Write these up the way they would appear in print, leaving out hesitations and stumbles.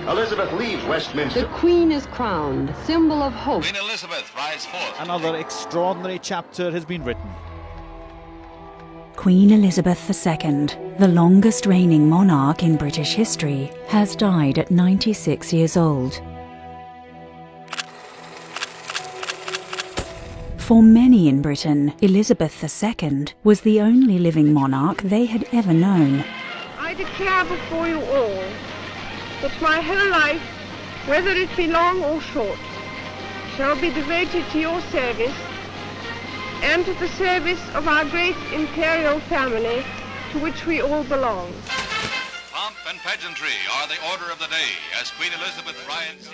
Elizabeth leaves Westminster. The Queen is crowned, symbol of hope. Queen Elizabeth rides forth. Another extraordinary chapter has been written. Queen Elizabeth II, the longest reigning monarch in British history, has died at 96 years old. For many in Britain, Elizabeth II was the only living monarch they had ever known. I declare before you all that my whole life, whether it be long or short, shall be devoted to your service and to the service of our great imperial family to which we all belong. Pomp and pageantry are the order of the day as Queen Elizabeth rides.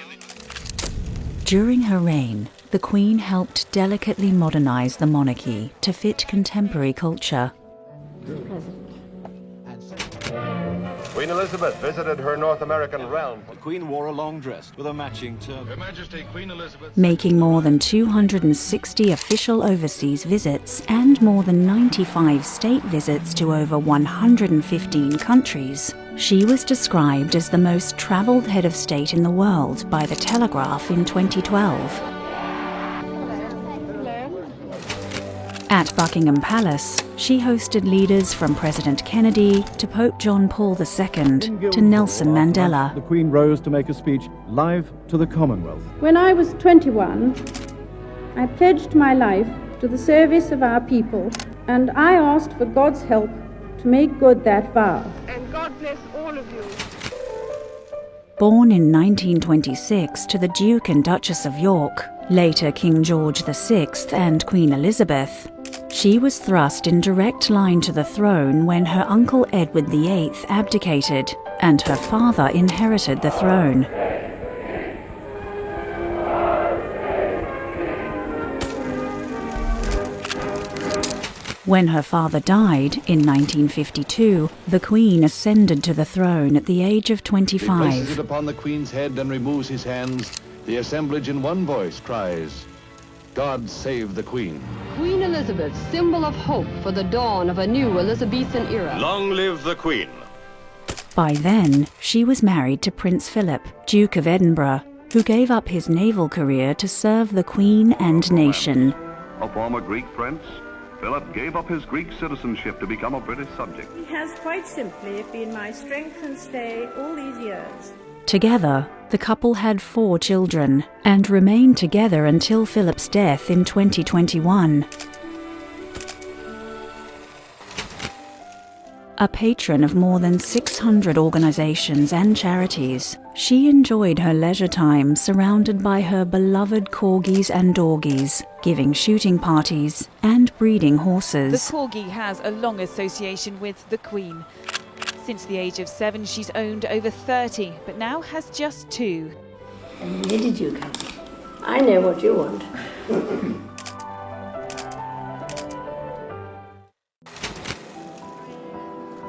During her reign, the Queen helped delicately modernise the monarchy to fit contemporary culture. Queen Elizabeth visited her North American realm. The Queen wore a long dress with a matching turban. Her Majesty Queen Elizabeth... Making more than 260 official overseas visits and more than 95 state visits to over 115 countries, she was described as the most travelled head of state in the world by The Telegraph in 2012. At Buckingham Palace, she hosted leaders from President Kennedy to Pope John Paul II to Nelson Mandela. The Queen rose to make a speech live to the Commonwealth. When I was 21, I pledged my life to the service of our people, and I asked for God's help to make good that vow. And God bless all of you. Born in 1926 to the Duke and Duchess of York, later King George VI and Queen Elizabeth, she was thrust in direct line to the throne when her uncle Edward VIII abdicated and her father inherited the throne. When her father died in 1952, the Queen ascended to the throne at the age of 25. He places it upon the Queen's head and removes his hands. The assemblage in one voice cries, "God save the Queen." Queen Elizabeth, symbol of hope for the dawn of a new Elizabethan era. Long live the Queen. By then, she was married to Prince Philip, Duke of Edinburgh, who gave up his naval career to serve the Queen and nation. A former Greek prince, Philip gave up his Greek citizenship to become a British subject. He has quite simply been my strength and stay all these years. Together, the couple had 4 children and remained together until Philip's death in 2021. A patron of more than 600 organisations and charities, she enjoyed her leisure time surrounded by her beloved corgis and dorgies, giving shooting parties and breeding horses. The corgi has a long association with the Queen. Since the age of 7, she's owned over 30, but now has just 2. And where did you come? I know what you want.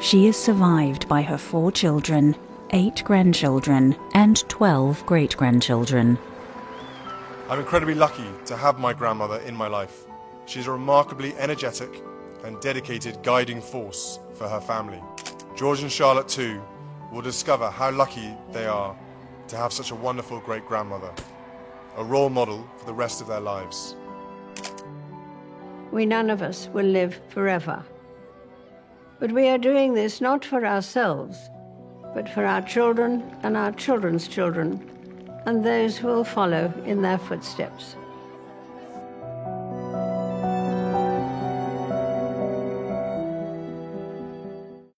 She is survived by her 4 children, 8 grandchildren, and 12 great-grandchildren. I'm incredibly lucky to have my grandmother in my life. She's a remarkably energetic and dedicated guiding force for her family. George and Charlotte too will discover how lucky they are to have such a wonderful great-grandmother, a role model for the rest of their lives. We none of us will live forever. But we are doing this not for ourselves, but for our children and our children's children, and those who will follow in their footsteps.